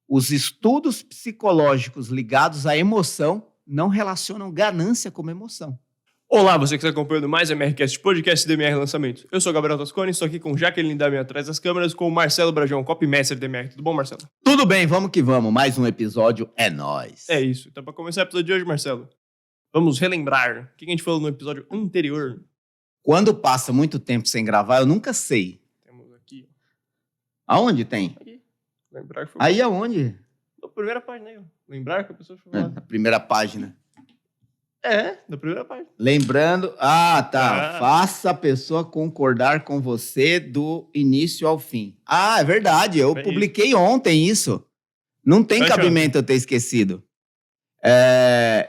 Os estudos psicológicos ligados à emoção não relacionam ganância como emoção. Olá, você que está acompanhando mais MRCast, podcast DMR Lançamento. Eu sou o Gabriel Tosconi, estou aqui com Jaqueline Damian atrás das câmeras, com o Marcelo Brajão, copymaster DMR. Tudo bom, Marcelo? Tudo bem, vamos que vamos. Mais um episódio é nóis. É isso. Então, para começar o episódio de hoje, Marcelo, vamos relembrar o que a gente falou no episódio anterior. Quando passa muito tempo sem gravar, eu nunca sei. Temos aqui. Aonde tem? Aqui. Lembrar que foi. Aí aonde? Na primeira página aí, ó. Lembrar que a pessoa foi falando. Na primeira página. Na primeira página. Lembrando, faça a pessoa concordar com você do início ao fim. É verdade, eu publiquei ontem isso. Não tem cabimento eu ter esquecido.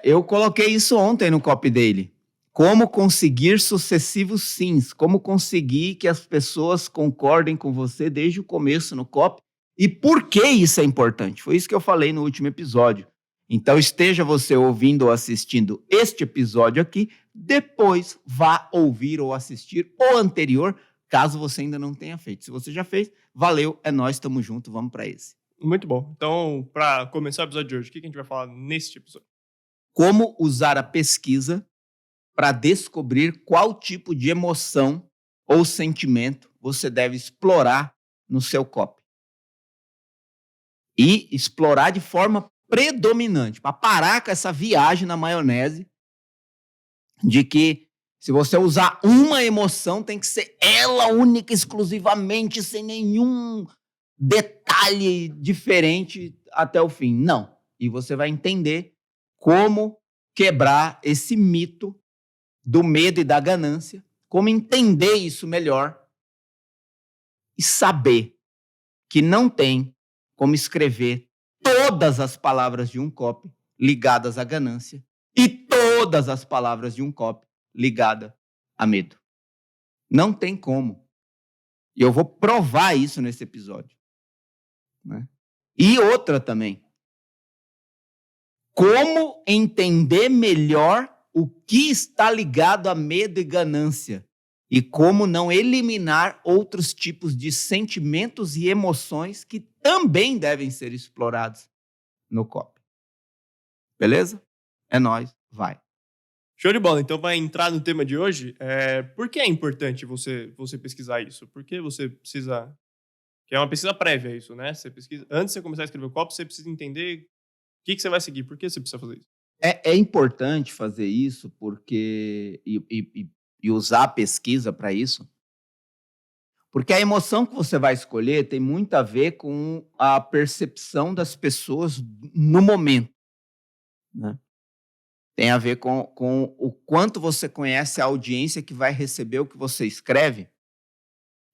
Eu coloquei isso ontem no copy dele. Como conseguir sucessivos sims, como conseguir que as pessoas concordem com você desde o começo no copy e por que isso é importante. Foi isso que eu falei no último episódio. Então, esteja você ouvindo ou assistindo este episódio aqui, depois vá ouvir ou assistir o anterior, caso você ainda não tenha feito. Se você já fez, valeu, é nóis, tamo junto, vamos para esse. Muito bom. Então, para começar o episódio de hoje, o que a gente vai falar neste episódio? Como usar a pesquisa para descobrir qual tipo de emoção ou sentimento você deve explorar no seu copy. E explorar de forma predominante, para parar com essa viagem na maionese de que se você usar uma emoção, tem que ser ela única, exclusivamente, sem nenhum detalhe diferente até o fim. Não. E você vai entender como quebrar esse mito do medo e da ganância, como entender isso melhor e saber que não tem como escrever todas as palavras de um copy ligadas à ganância e todas as palavras de um copy ligadas a medo. Não tem como. E eu vou provar isso nesse episódio. Né? E outra também. Como entender melhor o que está ligado a medo e ganância e como não eliminar outros tipos de sentimentos e emoções que também devem ser explorados no copy. Beleza? É nóis, vai. Show de bola. Então, para entrar no tema de hoje, por que é importante você pesquisar isso? Por que você precisa... Que é uma pesquisa prévia isso, né? Você pesquisa... Antes de você começar a escrever o copy, você precisa entender o que você vai seguir. Por que você precisa fazer isso? É importante fazer isso porque... E usar a pesquisa para isso. Porque a emoção que você vai escolher tem muito a ver com a percepção das pessoas no momento. Né? Tem a ver com o quanto você conhece a audiência que vai receber o que você escreve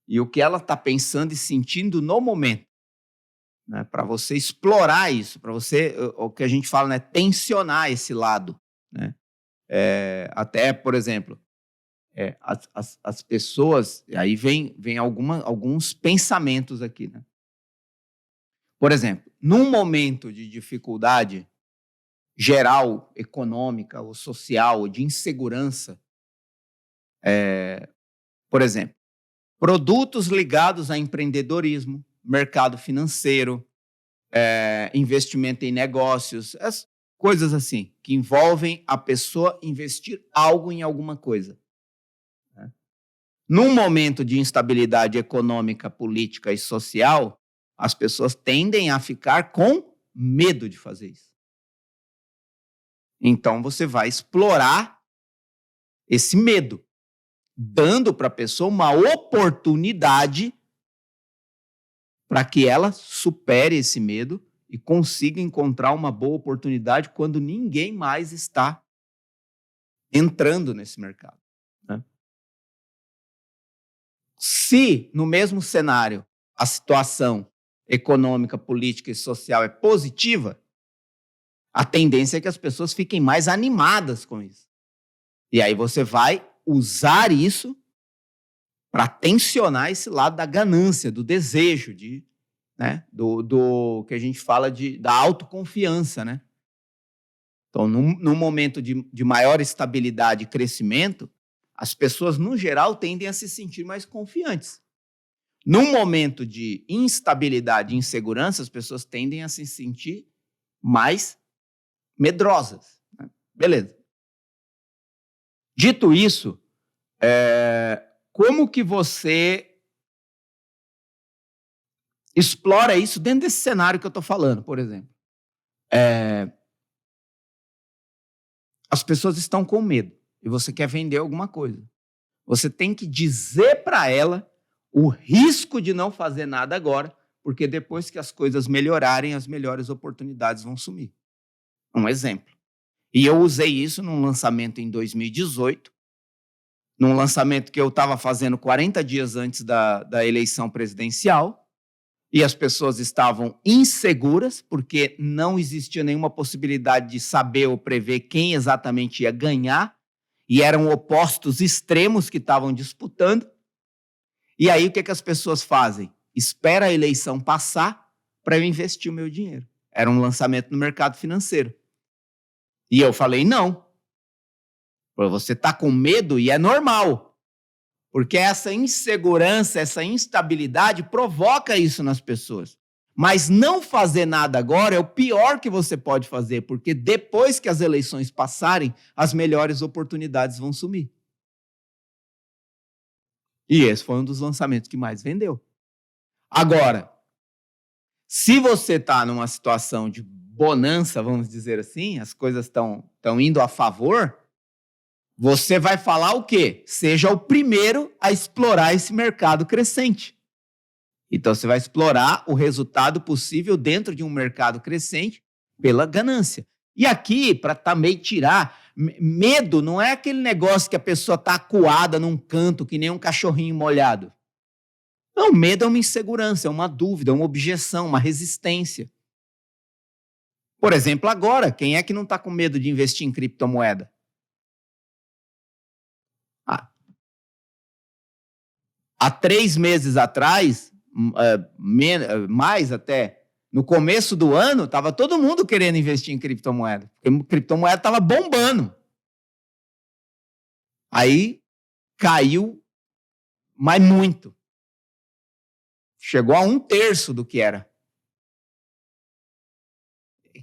e o que ela está pensando e sentindo no momento. Né? Para você explorar isso, para você, o que a gente fala, né? Tensionar esse lado. Né? Até, por exemplo, as pessoas... Aí vem alguns pensamentos aqui. Né? Por exemplo, num momento de dificuldade geral, econômica ou social, ou de insegurança, por exemplo, produtos ligados a empreendedorismo, mercado financeiro, investimento em negócios, as coisas assim, que envolvem a pessoa investir algo em alguma coisa. Né? Num momento de instabilidade econômica, política e social, as pessoas tendem a ficar com medo de fazer isso. Então, você vai explorar esse medo, dando para a pessoa uma oportunidade para que ela supere esse medo e consiga encontrar uma boa oportunidade quando ninguém mais está entrando nesse mercado. Né? Se, no mesmo cenário, a situação econômica, política e social é positiva, a tendência é que as pessoas fiquem mais animadas com isso. E aí você vai usar isso para tensionar esse lado da ganância, do desejo, né, do que a gente fala da autoconfiança. Né? Então, num momento de maior estabilidade e crescimento, as pessoas, no geral, tendem a se sentir mais confiantes. Num momento de instabilidade e insegurança, as pessoas tendem a se sentir mais medrosas. Né? Beleza. Dito isso, como que você explora isso dentro desse cenário que eu estou falando, por exemplo? As pessoas estão com medo e você quer vender alguma coisa. Você tem que dizer para ela o risco de não fazer nada agora, porque depois que as coisas melhorarem, as melhores oportunidades vão sumir. Um exemplo. E eu usei isso num lançamento em 2018, num lançamento que eu estava fazendo 40 dias antes da eleição presidencial, e as pessoas estavam inseguras, porque não existia nenhuma possibilidade de saber ou prever quem exatamente ia ganhar, e eram opostos extremos que estavam disputando. E aí, o que as pessoas fazem? Espera a eleição passar para eu investir o meu dinheiro. Era um lançamento no mercado financeiro. E eu falei, não. Você está com medo e é normal. Porque essa insegurança, essa instabilidade provoca isso nas pessoas. Mas não fazer nada agora é o pior que você pode fazer, porque depois que as eleições passarem, as melhores oportunidades vão sumir. E esse foi um dos lançamentos que mais vendeu. Agora, se você está numa situação de bonança, vamos dizer assim, as coisas estão indo a favor, você vai falar o quê? Seja o primeiro a explorar esse mercado crescente. Então, você vai explorar o resultado possível dentro de um mercado crescente pela ganância. E aqui, para também tirar, medo não é aquele negócio que a pessoa está acuada num canto, que nem um cachorrinho molhado. Não, medo é uma insegurança, é uma dúvida, é uma objeção, uma resistência. Por exemplo, agora, quem é que não está com medo de investir em criptomoeda? Há 3 meses atrás, mais até, no começo do ano, estava todo mundo querendo investir em criptomoeda. Porque criptomoeda estava bombando. Aí caiu, mas muito. Chegou a 1/3 do que era.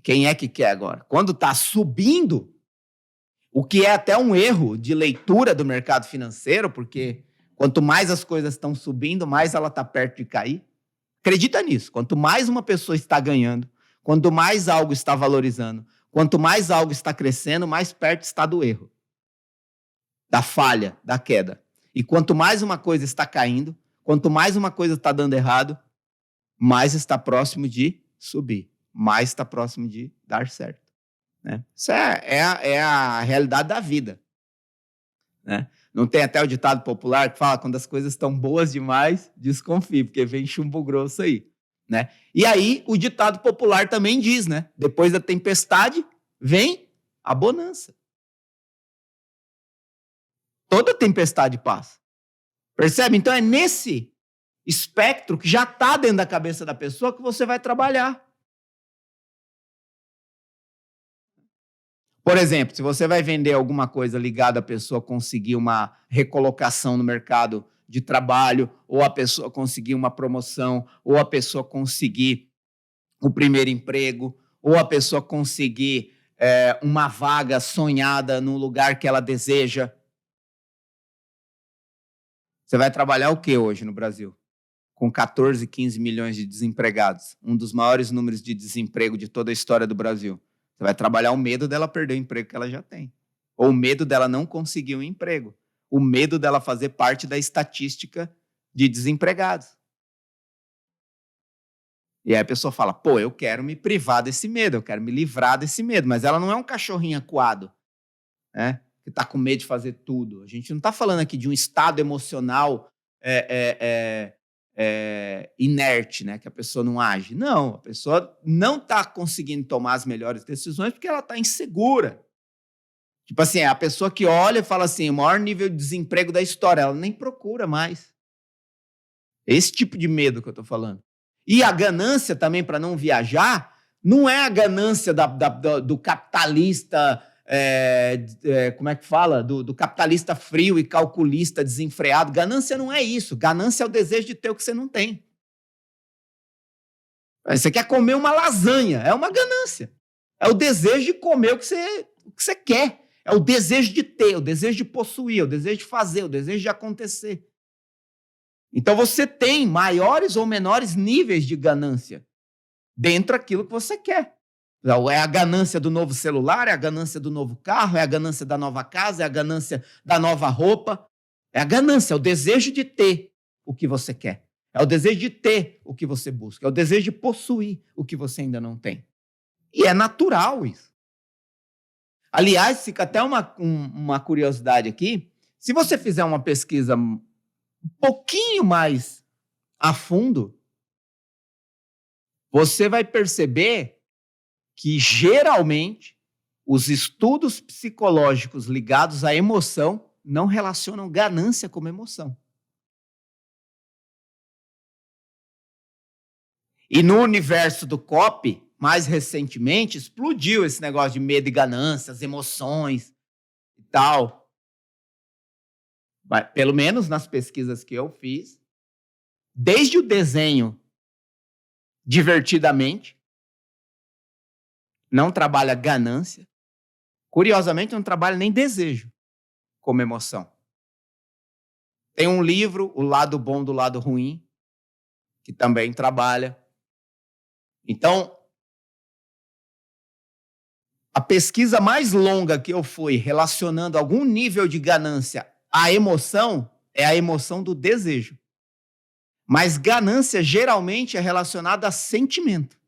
Quem é que quer agora? Quando está subindo, o que é até um erro de leitura do mercado financeiro, porque quanto mais as coisas estão subindo, mais ela está perto de cair. Acredita nisso. Quanto mais uma pessoa está ganhando, quanto mais algo está valorizando, quanto mais algo está crescendo, mais perto está do erro, da falha, da queda. E quanto mais uma coisa está caindo, quanto mais uma coisa está dando errado, mais está próximo de subir, mais está próximo de dar certo. Né? Isso é a realidade da vida. Né? Não tem até o ditado popular que fala, quando as coisas estão boas demais, desconfie, porque vem chumbo grosso aí. Né? E aí, o ditado popular também diz, né? Depois da tempestade, vem a bonança. Toda tempestade passa. Percebe? Então, é nesse espectro que já está dentro da cabeça da pessoa que você vai trabalhar. Por exemplo, se você vai vender alguma coisa ligada à pessoa conseguir uma recolocação no mercado de trabalho, ou a pessoa conseguir uma promoção, ou a pessoa conseguir o primeiro emprego, ou a pessoa conseguir uma vaga sonhada no lugar que ela deseja. Você vai trabalhar o que hoje no Brasil? Com 14, 15 milhões de desempregados, um dos maiores números de desemprego de toda a história do Brasil. Você vai trabalhar o medo dela perder o emprego que ela já tem. Ou o medo dela não conseguir um emprego. O medo dela fazer parte da estatística de desempregados. E aí a pessoa fala, pô, eu quero me privar desse medo, eu quero me livrar desse medo. Mas ela não é um cachorrinho acuado, né? Que está com medo de fazer tudo. A gente não está falando aqui de um estado emocional inerte, né? Que a pessoa não age. Não, a pessoa não está conseguindo tomar as melhores decisões porque ela está insegura. Tipo assim, é a pessoa que olha e fala assim, o maior nível de desemprego da história, ela nem procura mais. Esse tipo de medo que eu estou falando. E a ganância também para não viajar, não é a ganância do capitalista como é que fala? Do capitalista frio e calculista desenfreado. Ganância não é isso. Ganância é o desejo de ter o que você não tem. Você quer comer uma lasanha, é uma ganância. É o desejo de comer o que você quer. É o desejo de ter, o desejo de possuir, o desejo de fazer, o desejo de acontecer. Então você tem maiores ou menores níveis de ganância dentro daquilo que você quer. É a ganância do novo celular, é a ganância do novo carro, é a ganância da nova casa, é a ganância da nova roupa. É a ganância, é o desejo de ter o que você quer. É o desejo de ter o que você busca. É o desejo de possuir o que você ainda não tem. E é natural isso. Aliás, fica até uma curiosidade aqui. Se você fizer uma pesquisa um pouquinho mais a fundo, você vai perceber que, geralmente, os estudos psicológicos ligados à emoção não relacionam ganância como emoção. E no universo do COP, mais recentemente, explodiu esse negócio de medo e ganância, as emoções e tal. Pelo menos nas pesquisas que eu fiz, desde o desenho divertidamente, não trabalha ganância. Curiosamente, não trabalha nem desejo como emoção. Tem um livro, O Lado Bom do Lado Ruim, que também trabalha. Então, a pesquisa mais longa que eu fui relacionando algum nível de ganância à emoção é a emoção do desejo. Mas ganância geralmente é relacionada a sentimento,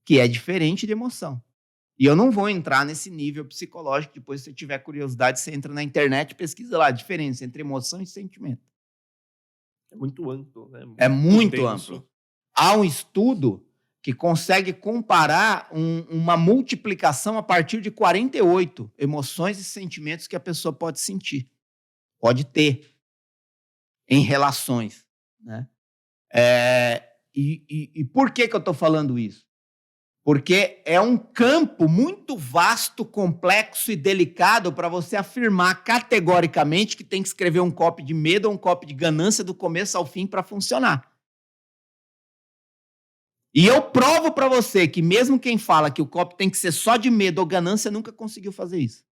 que é diferente de emoção. E eu não vou entrar nesse nível psicológico. Depois, se você tiver curiosidade, você entra na internet e pesquisa lá a diferença entre emoção e sentimento. É muito amplo, né? É muito denso. amplo. Há um estudo que consegue comparar uma multiplicação a partir de 48 emoções e sentimentos que a pessoa pode sentir, pode ter em relações. Né? E por que eu estou falando isso? Porque é um campo muito vasto, complexo e delicado para você afirmar categoricamente que tem que escrever um copy de medo ou um copy de ganância do começo ao fim para funcionar. E eu provo para você que mesmo quem fala que o copy tem que ser só de medo ou ganância nunca conseguiu fazer isso.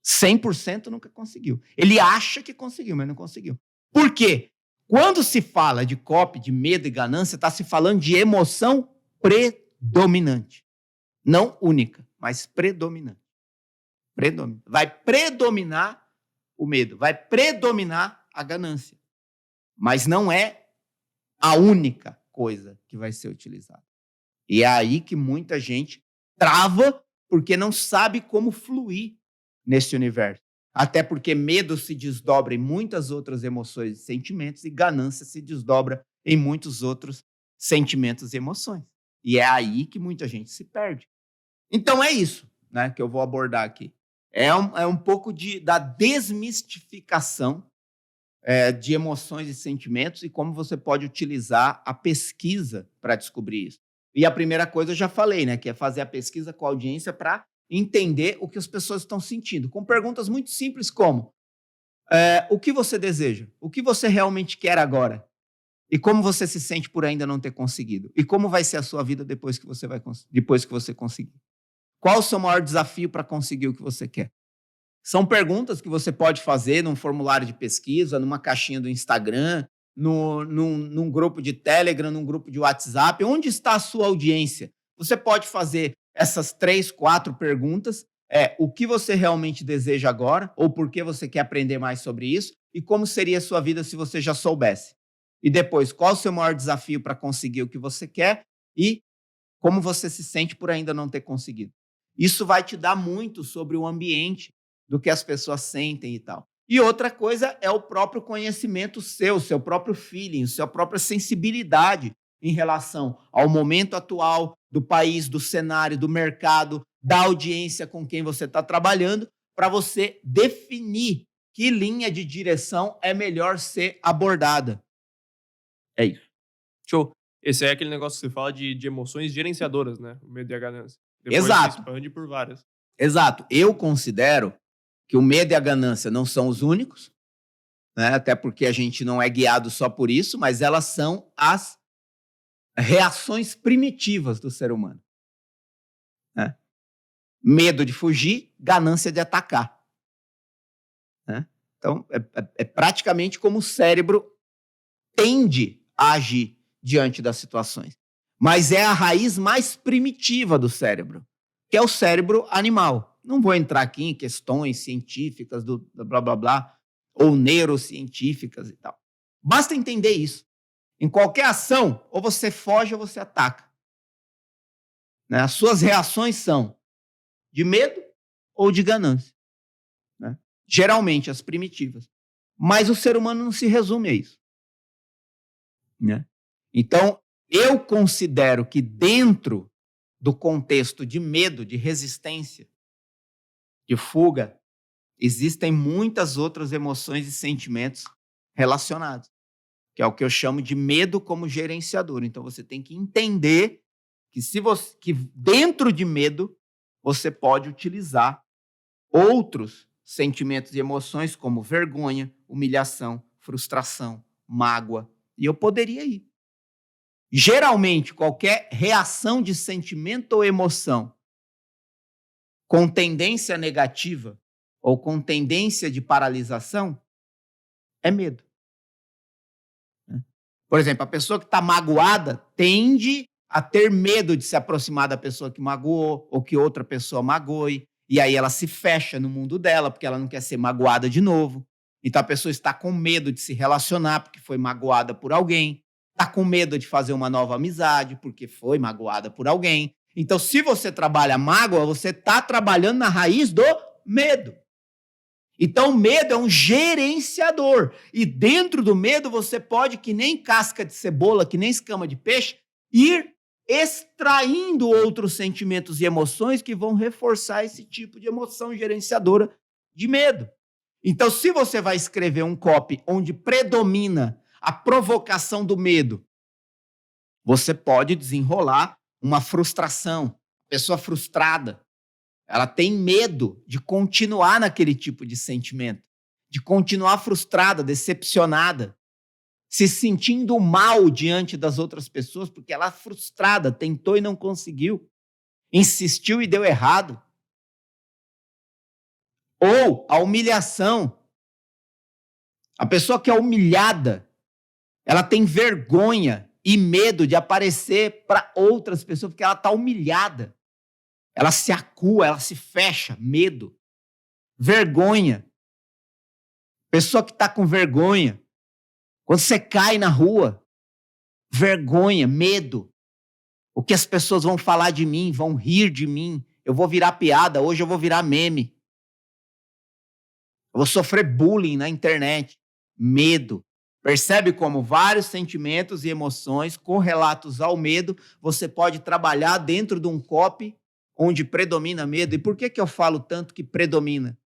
100% nunca conseguiu. Ele acha que conseguiu, mas não conseguiu. Por quê? Quando se fala de copy, de medo e ganância, está se falando de emoção predominante. Não única, mas predominante. Vai predominar o medo, vai predominar a ganância. Mas não é a única coisa que vai ser utilizada. E é aí que muita gente trava porque não sabe como fluir nesse universo. Até porque medo se desdobra em muitas outras emoções e sentimentos e ganância se desdobra em muitos outros sentimentos e emoções. E é aí que muita gente se perde. Então é isso, né, que eu vou abordar aqui. É um pouco da desmistificação de emoções e sentimentos e como você pode utilizar a pesquisa para descobrir isso. E a primeira coisa eu já falei, né, que é fazer a pesquisa com a audiência para entender o que as pessoas estão sentindo, com perguntas muito simples como o que você deseja? O que você realmente quer agora? E como você se sente por ainda não ter conseguido? E como vai ser a sua vida depois que você conseguir? Qual o seu maior desafio para conseguir o que você quer? São perguntas que você pode fazer num formulário de pesquisa, numa caixinha do Instagram, num grupo de Telegram, num grupo de WhatsApp. Onde está a sua audiência? Você pode fazer essas 3, 4 perguntas. O que você realmente deseja agora? Ou por que você quer aprender mais sobre isso? E como seria a sua vida se você já soubesse? E depois, qual o seu maior desafio para conseguir o que você quer? E como você se sente por ainda não ter conseguido? Isso vai te dar muito sobre o ambiente do que as pessoas sentem e tal. E outra coisa é o próprio conhecimento seu próprio feeling, sua própria sensibilidade em relação ao momento atual do país, do cenário, do mercado, da audiência com quem você está trabalhando, para você definir que linha de direção é melhor ser abordada. É isso. Show. Esse é aquele negócio que você fala de emoções gerenciadoras, né? O medo e a ganância. Depois Exato. se expande por várias. Exato. Eu considero que o medo e a ganância não são os únicos, né? Até porque a gente não é guiado só por isso, mas elas são as reações primitivas do ser humano, né? Medo de fugir, ganância de atacar, né? Então, é praticamente como o cérebro tende a agir diante das situações. Mas é a raiz mais primitiva do cérebro, que é o cérebro animal. Não vou entrar aqui em questões científicas do blá, blá, blá, ou neurocientíficas e tal. Basta entender isso. Em qualquer ação, ou você foge ou você ataca, né? As suas reações são de medo ou de ganância, né? Geralmente as primitivas. Mas o ser humano não se resume a isso, né? Então, eu considero que dentro do contexto de medo, de resistência, de fuga, existem muitas outras emoções e sentimentos relacionados, que é o que eu chamo de medo como gerenciador. Então, você tem que entender que dentro de medo você pode utilizar outros sentimentos e emoções como vergonha, humilhação, frustração, mágoa. E eu poderia ir. Geralmente, qualquer reação de sentimento ou emoção com tendência negativa ou com tendência de paralisação é medo. Por exemplo, a pessoa que está magoada tende a ter medo de se aproximar da pessoa que magoou ou que outra pessoa magoe. E aí ela se fecha no mundo dela porque ela não quer ser magoada de novo. Então a pessoa está com medo de se relacionar porque foi magoada por alguém. Está com medo de fazer uma nova amizade porque foi magoada por alguém. Então, se você trabalha mágoa, você está trabalhando na raiz do medo. Então, o medo é um gerenciador. E dentro do medo, você pode, que nem casca de cebola, que nem escama de peixe, ir extraindo outros sentimentos e emoções que vão reforçar esse tipo de emoção gerenciadora de medo. Então, se você vai escrever um copy onde predomina a provocação do medo, você pode desenrolar uma frustração. Pessoa frustrada, ela tem medo de continuar naquele tipo de sentimento, de continuar frustrada, decepcionada, se sentindo mal diante das outras pessoas, porque ela é frustrada, tentou e não conseguiu, insistiu e deu errado. Ou a humilhação. A pessoa que é humilhada, ela tem vergonha e medo de aparecer para outras pessoas, porque ela está humilhada. Ela se acua, ela se fecha, medo, vergonha. Pessoa que está com vergonha. Quando você cai na rua, vergonha, medo. O que as pessoas vão falar de mim, vão rir de mim. Eu vou virar piada, hoje eu vou virar meme. Eu vou sofrer bullying na internet. Medo. Percebe como vários sentimentos e emoções correlatos ao medo, você pode trabalhar dentro de um copy onde predomina medo. E por que eu falo tanto que predomina?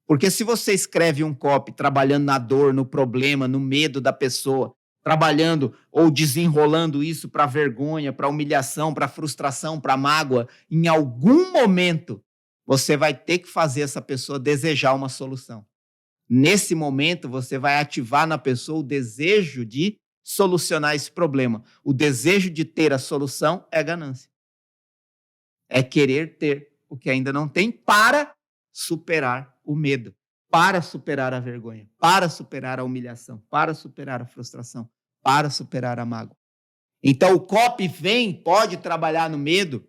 Porque se você escreve um copy trabalhando na dor, no problema, no medo da pessoa, trabalhando ou desenrolando isso para vergonha, para humilhação, para frustração, para mágoa, em algum momento você vai ter que fazer essa pessoa desejar uma solução. Nesse momento, você vai ativar na pessoa o desejo de solucionar esse problema. O desejo de ter a solução é ganância. É querer ter o que ainda não tem para superar o medo, para superar a vergonha, para superar a humilhação, para superar a frustração, para superar a mágoa. Então, o copy pode trabalhar no medo,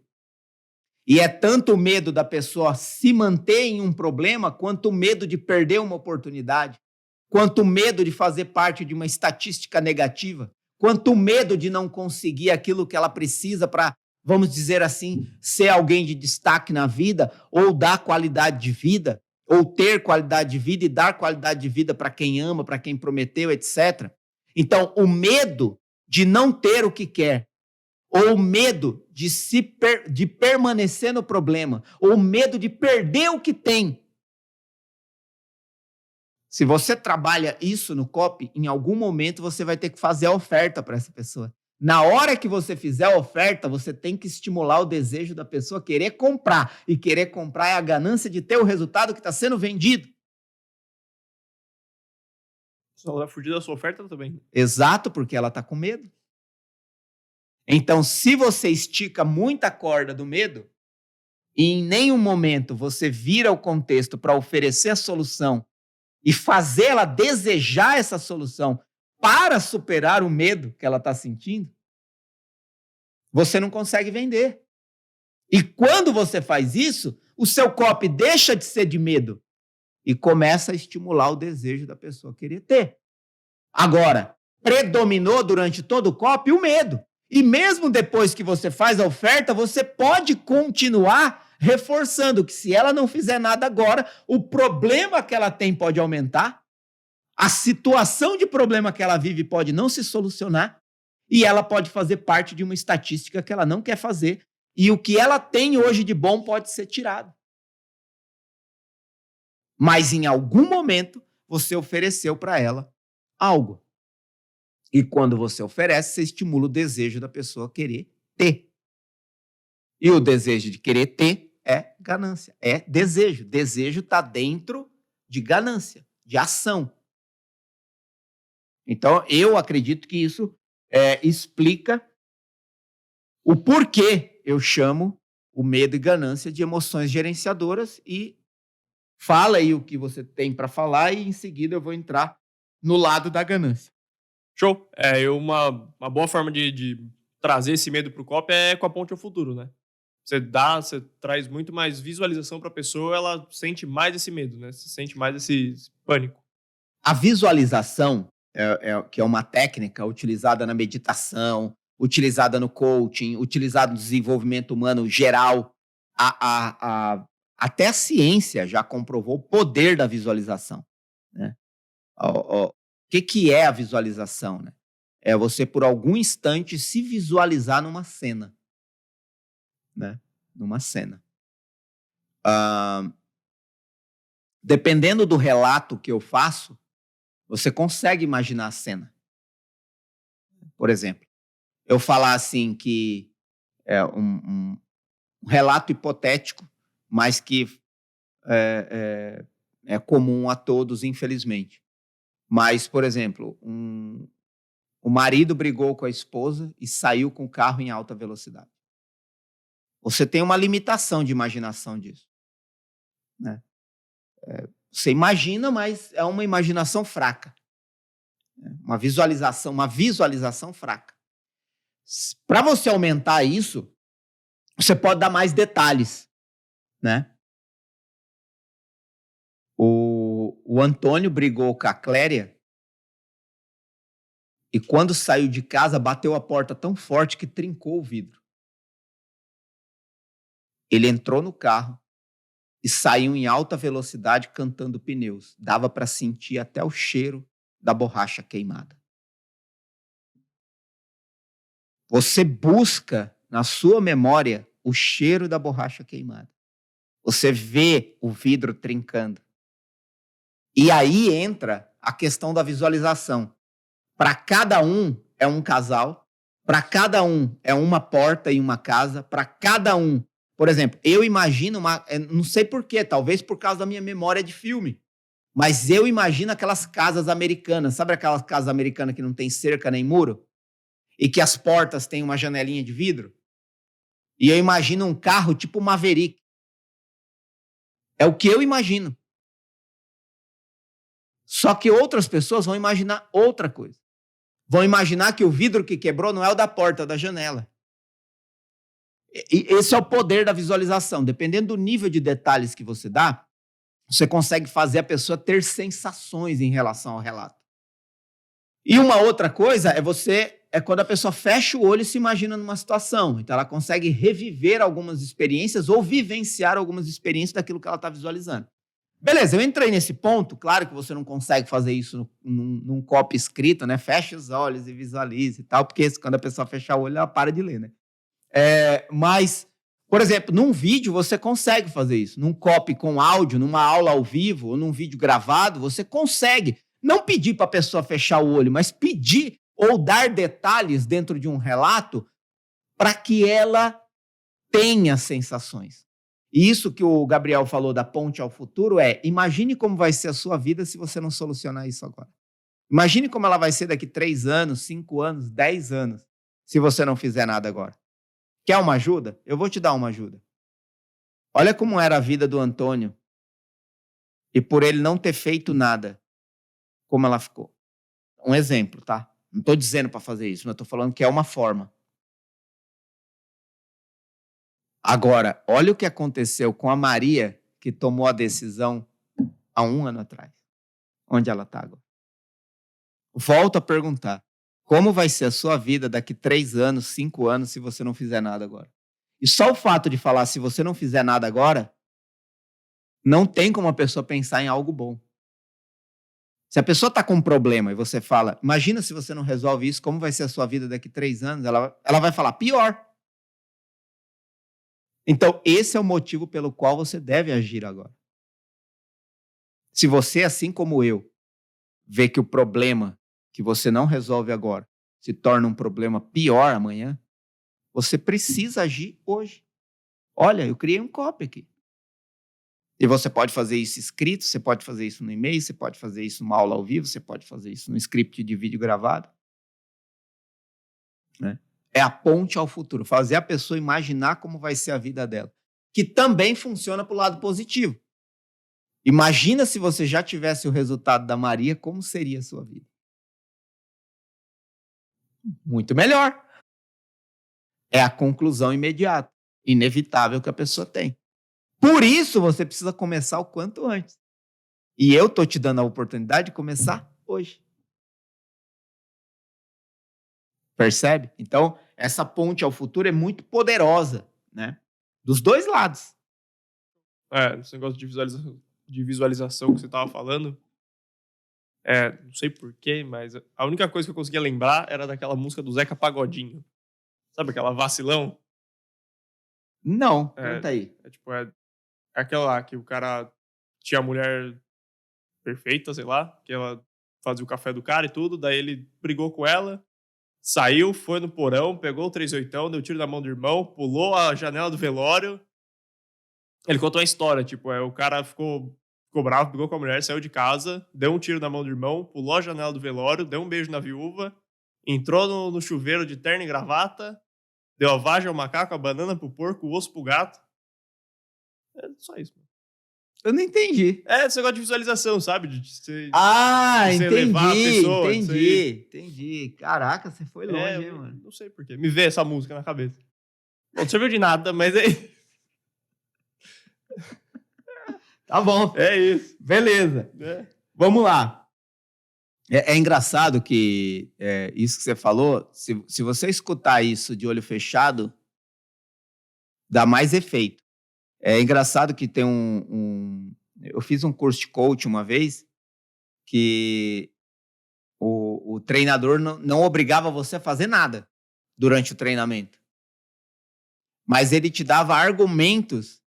e é tanto o medo da pessoa se manter em um problema, quanto o medo de perder uma oportunidade, quanto o medo de fazer parte de uma estatística negativa, quanto o medo de não conseguir aquilo que ela precisa para, vamos dizer assim, ser alguém de destaque na vida, ou dar qualidade de vida, ou ter qualidade de vida e dar qualidade de vida para quem ama, para quem prometeu, etc. Então, o medo de não ter o que quer, ou o medo de permanecer no problema, ou o medo de perder o que tem. Se você trabalha isso no copy, em algum momento você vai ter que fazer a oferta para essa pessoa. Na hora que você fizer a oferta, você tem que estimular o desejo da pessoa querer comprar. E querer comprar é a ganância de ter o resultado que está sendo vendido. Se ela vai fugir da sua oferta também. Exato, porque ela está com medo. Então, se você estica muita corda do medo, e em nenhum momento você vira o contexto para oferecer a solução e fazer ela desejar essa solução para superar o medo que ela está sentindo, você não consegue vender. E quando você faz isso, o seu copy deixa de ser de medo e começa a estimular o desejo da pessoa querer ter. Agora, predominou durante todo o copy o medo. E mesmo depois que você faz a oferta, você pode continuar reforçando que se ela não fizer nada agora, o problema que ela tem pode aumentar, a situação de problema que ela vive pode não se solucionar e ela pode fazer parte de uma estatística que ela não quer fazer e o que ela tem hoje de bom pode ser tirado. Mas em algum momento você ofereceu para ela algo. E quando você oferece, você estimula o desejo da pessoa querer ter. E o desejo de querer ter é ganância, é desejo. Desejo está dentro de ganância, de ação. Então, eu acredito que isso explica o porquê eu chamo o medo e ganância de emoções gerenciadoras e fala aí o que você tem para falar e em seguida eu vou entrar no lado da ganância. Show. Uma boa forma de trazer esse medo pro copy é com a ponte ao futuro, né? Você traz muito mais visualização para a pessoa, ela sente mais esse medo, né? Você sente mais esse pânico. A visualização, que é uma técnica utilizada na meditação, utilizada no coaching, utilizada no desenvolvimento humano geral, até a ciência já comprovou o poder da visualização, né? O que é a visualização, né? É você, por algum instante, se visualizar numa cena. Né? Numa cena. Dependendo do relato que eu faço, você consegue imaginar a cena. Por exemplo, eu falar assim que é um relato hipotético, mas que é comum a todos, infelizmente. Mas, por exemplo, o marido brigou com a esposa e saiu com o carro em alta velocidade. Você tem uma limitação de imaginação disso. Né? Você imagina, mas é uma imaginação fraca. Uma visualização fraca. Para você aumentar isso, você pode dar mais detalhes. Né? O Antônio brigou com a Cléria e quando saiu de casa, bateu a porta tão forte que trincou o vidro. Ele entrou no carro e saiu em alta velocidade cantando pneus. Dava para sentir até o cheiro da borracha queimada. Você busca na sua memória o cheiro da borracha queimada. Você vê o vidro trincando. E aí entra a questão da visualização. Para cada um é um casal, para cada um é uma porta e uma casa, para cada um. Por exemplo, eu imagino não sei porquê, talvez por causa da minha memória de filme, mas eu imagino aquelas casas americanas, sabe aquelas casas americanas que não tem cerca nem muro? E que as portas têm uma janelinha de vidro? E eu imagino um carro tipo Maverick. É o que eu imagino. Só que outras pessoas vão imaginar outra coisa. Vão imaginar que o vidro que quebrou não é o da porta, é o da janela. E esse é o poder da visualização. Dependendo do nível de detalhes que você dá, você consegue fazer a pessoa ter sensações em relação ao relato. E uma outra coisa é quando a pessoa fecha o olho e se imagina numa situação. Então ela consegue reviver algumas experiências ou vivenciar algumas experiências daquilo que ela está visualizando. Beleza, eu entrei nesse ponto. Claro que você não consegue fazer isso num copy escrito, né? Fecha os olhos e visualize e tal, porque quando a pessoa fechar o olho, ela para de ler, né? Mas, por exemplo, num vídeo você consegue fazer isso. Num copy com áudio, numa aula ao vivo ou num vídeo gravado, você consegue não pedir para a pessoa fechar o olho, mas pedir ou dar detalhes dentro de um relato para que ela tenha sensações. E isso que o Gabriel falou da ponte ao futuro imagine como vai ser a sua vida se você não solucionar isso agora. Imagine como ela vai ser daqui 3 anos, 5 anos, 10 anos, se você não fizer nada agora. Quer uma ajuda? Eu vou te dar uma ajuda. Olha como era a vida do Antônio. E por ele não ter feito nada, como ela ficou. Um exemplo, tá? Não estou dizendo para fazer isso, mas estou falando que é uma forma. Agora, olha o que aconteceu com a Maria, que tomou a decisão há 1 ano atrás. Onde ela está agora? Volto a perguntar. Como vai ser a sua vida daqui 3 anos, 5 anos, se você não fizer nada agora? E só o fato de falar se você não fizer nada agora, não tem como a pessoa pensar em algo bom. Se a pessoa está com um problema e você fala, imagina se você não resolve isso, como vai ser a sua vida daqui 3 anos? Ela vai falar, pior. Então, esse é o motivo pelo qual você deve agir agora. Se você, assim como eu, vê que o problema que você não resolve agora se torna um problema pior amanhã, você precisa agir hoje. Olha, eu criei um copy aqui. E você pode fazer isso escrito, você pode fazer isso no e-mail, você pode fazer isso numa aula ao vivo, você pode fazer isso no script de vídeo gravado. Né? É a ponte ao futuro, fazer a pessoa imaginar como vai ser a vida dela, que também funciona para o lado positivo. Imagina se você já tivesse o resultado da Maria, como seria a sua vida? Muito melhor. É a conclusão imediata, inevitável que a pessoa tem. Por isso, você precisa começar o quanto antes. E eu estou te dando a oportunidade de começar hoje. Percebe? Então, essa ponte ao futuro é muito poderosa, né? Dos dois lados. Esse negócio de visualização que você estava falando, não sei porquê, mas a única coisa que eu conseguia lembrar era daquela música do Zeca Pagodinho. Sabe aquela Vacilão? Não, conta aí. É aquela lá que o cara tinha a mulher perfeita, sei lá, que ela fazia o café do cara e tudo, daí ele brigou com ela, saiu, foi no porão, pegou o 38, deu tiro na mão do irmão, pulou a janela do velório. Ele contou a história, o cara ficou bravo, brigou com a mulher, saiu de casa, deu um tiro na mão do irmão, pulou a janela do velório, deu um beijo na viúva, entrou no chuveiro de terno e gravata, deu a vagem ao macaco, a banana pro porco, o osso pro gato. É só isso. Eu não entendi. Esse negócio de visualização, sabe? De você levar a pessoa. Entendi. Caraca, você foi longe, hein, mano? Não sei porquê. Me veio essa música na cabeça. Bom, não serviu de nada, mas aí... Tá bom. É isso. Beleza. Vamos lá. É engraçado que isso que você falou, se você escutar isso de olho fechado, dá mais efeito. É engraçado que tem eu fiz um curso de coach uma vez que o treinador não obrigava você a fazer nada durante o treinamento. Mas ele te dava argumentos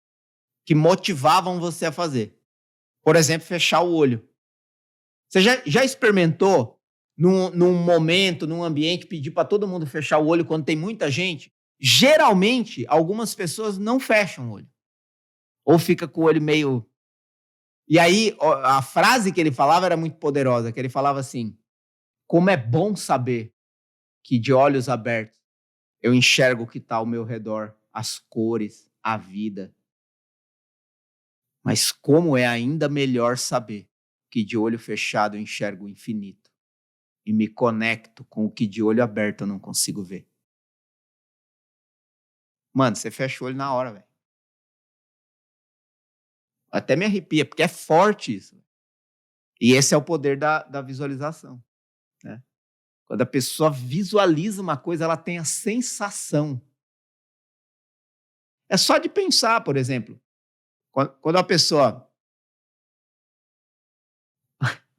que motivavam você a fazer. Por exemplo, fechar o olho. Você já experimentou, num momento, num ambiente, pedir para todo mundo fechar o olho quando tem muita gente? Geralmente, algumas pessoas não fecham o olho. Ou fica com o olho meio... E aí, a frase que ele falava era muito poderosa, que ele falava assim, como é bom saber que de olhos abertos eu enxergo o que está ao meu redor, as cores, a vida. Mas como é ainda melhor saber que de olho fechado eu enxergo o infinito e me conecto com o que de olho aberto eu não consigo ver. Mano, você fecha o olho na hora, velho. Até me arrepia, porque é forte isso. E esse é o poder da visualização. Né? Quando a pessoa visualiza uma coisa, ela tem a sensação. É só de pensar, por exemplo. Quando a pessoa...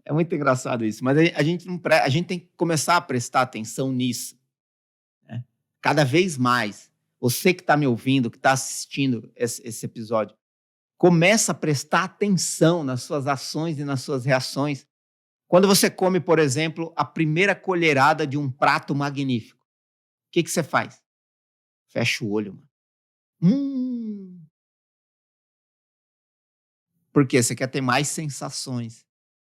É muito engraçado isso, mas a gente tem que começar a prestar atenção nisso. Né? Cada vez mais. Você que está me ouvindo, que está assistindo esse episódio, começa a prestar atenção nas suas ações e nas suas reações. Quando você come, por exemplo, a primeira colherada de um prato magnífico, o que você faz? Fecha o olho, mano. Por quê? Você quer ter mais sensações.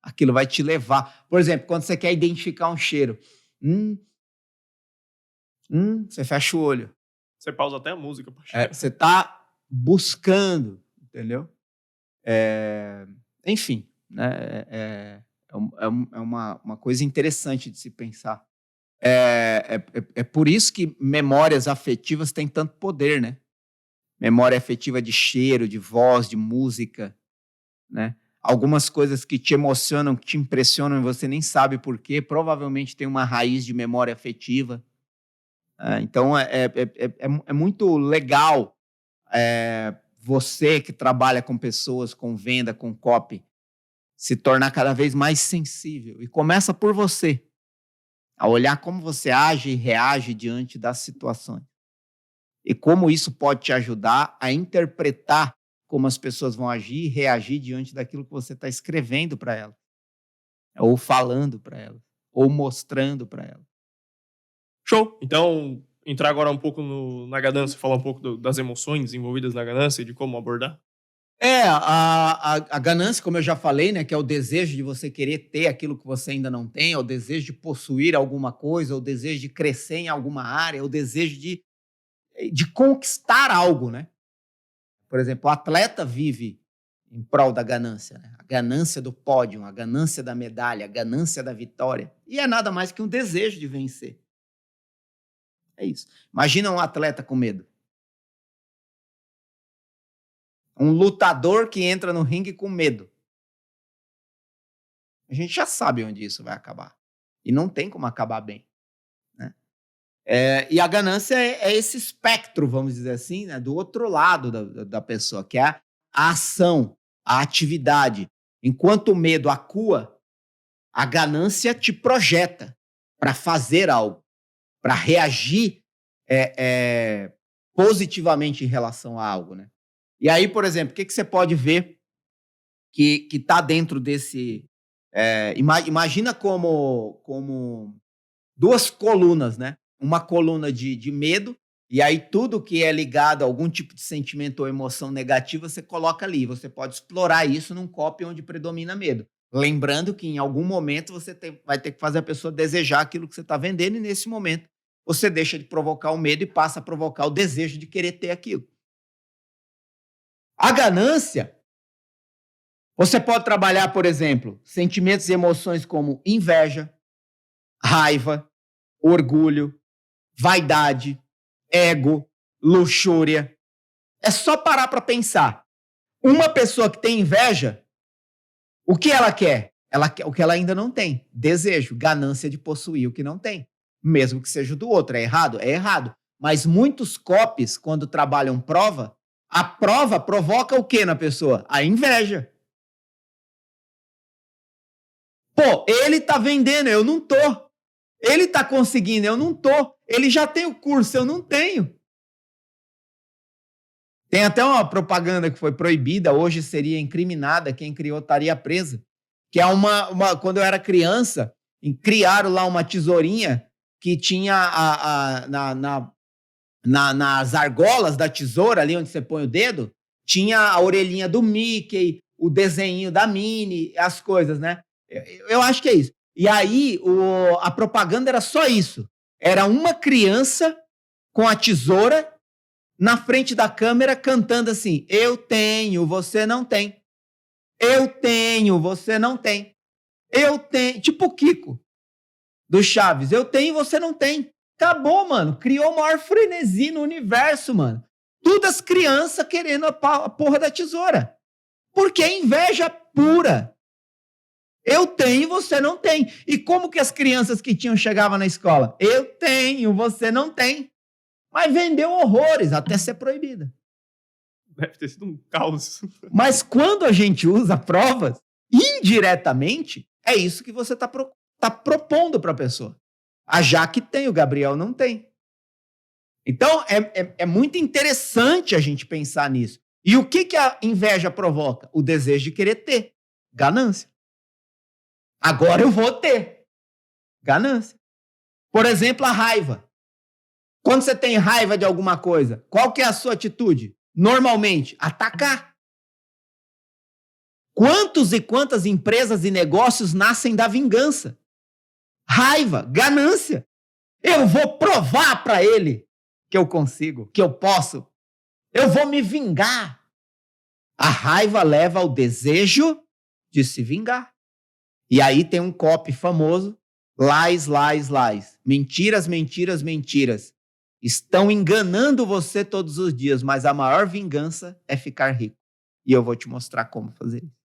Aquilo vai te levar. Por exemplo, quando você quer identificar um cheiro. Você fecha o olho. Você pausa até a música. Poxa. Você está buscando, entendeu? Enfim, né? É uma coisa interessante de se pensar. É por isso que memórias afetivas têm tanto poder, né? Memória afetiva de cheiro, de voz, de música, né? Algumas coisas que te emocionam, que te impressionam e você nem sabe por quê, provavelmente tem uma raiz de memória afetiva. Então, é muito legal você que trabalha com pessoas, com venda, com copy, se tornar cada vez mais sensível. E começa por você, a olhar como você age e reage diante das situações. E como isso pode te ajudar a interpretar como as pessoas vão agir e reagir diante daquilo que você está escrevendo para elas, ou falando para elas, ou mostrando para elas. Show! Então, entrar agora um pouco na ganância, falar um pouco das emoções envolvidas na ganância e de como abordar. A ganância, como eu já falei, né, que é o desejo de você querer ter aquilo que você ainda não tem, é o desejo de possuir alguma coisa, é o desejo de crescer em alguma área, é o desejo de conquistar algo, né? Por exemplo, o atleta vive em prol da ganância, né? A ganância do pódio, a ganância da medalha, a ganância da vitória. E é nada mais que um desejo de vencer. É isso. Imagina um atleta com medo. Um lutador que entra no ringue com medo. A gente já sabe onde isso vai acabar. E não tem como acabar bem. Né? E a ganância é esse espectro, vamos dizer assim, né, do outro lado da pessoa, que é a ação, a atividade. Enquanto o medo acua, a ganância te projeta para fazer algo, para reagir positivamente em relação a algo. Né? E aí, por exemplo, o que você pode ver que está dentro desse... imagina como duas colunas, né? Uma coluna de medo, e aí tudo que é ligado a algum tipo de sentimento ou emoção negativa, você coloca ali. Você pode explorar isso num copy onde predomina medo. Lembrando que em algum momento você vai ter que fazer a pessoa desejar aquilo que você está vendendo, e nesse momento você deixa de provocar o medo e passa a provocar o desejo de querer ter aquilo. A ganância, você pode trabalhar, por exemplo, sentimentos e emoções como inveja, raiva, orgulho, vaidade, ego, luxúria. É só parar para pensar. Uma pessoa que tem inveja, o que ela quer? Ela quer o que ela ainda não tem. Desejo, ganância de possuir o que não tem. Mesmo que seja do outro. É errado? É errado. Mas muitos copies, quando trabalham prova, a prova provoca o que na pessoa? A inveja. Pô, ele tá vendendo, eu não tô. Ele tá conseguindo, eu não tô. Ele já tem o curso, eu não tenho. Tem até uma propaganda que foi proibida, hoje seria incriminada, quem criou estaria presa. Que é quando eu era criança, criaram lá uma tesourinha que tinha nas argolas da tesoura, ali onde você põe o dedo, tinha a orelhinha do Mickey, o desenho da Minnie, as coisas, né? Eu acho que é isso. E aí, a propaganda era só isso. Era uma criança com a tesoura na frente da câmera cantando assim: eu tenho, você não tem. Eu tenho, você não tem. Eu tenho. Tipo o Kiko, do Chaves. Eu tenho, você não tem. Acabou, mano. Criou o maior frenesi no universo, mano. Todas as crianças querendo a porra da tesoura. Porque é inveja pura. Eu tenho, você não tem. E como que as crianças que chegavam na escola? Eu tenho, você não tem. Mas vendeu horrores até ser proibida. Deve ter sido um caos. Mas quando a gente usa provas, indiretamente, é isso que você está propondo para a pessoa. A Jaque tem, o Gabriel não tem. Então, é muito interessante a gente pensar nisso. E o que a inveja provoca? O desejo de querer ter. Ganância. Agora eu vou ter. Ganância. Por exemplo, a raiva. Quando você tem raiva de alguma coisa, qual que é a sua atitude? Normalmente, atacar. Quantos e quantas empresas e negócios nascem da vingança? Raiva, ganância. Eu vou provar para ele que eu consigo, que eu posso. Eu vou me vingar. A raiva leva ao desejo de se vingar. E aí tem um copy famoso, lies, lies, lies. Mentiras, mentiras, mentiras. Estão enganando você todos os dias, mas a maior vingança é ficar rico. E eu vou te mostrar como fazer isso.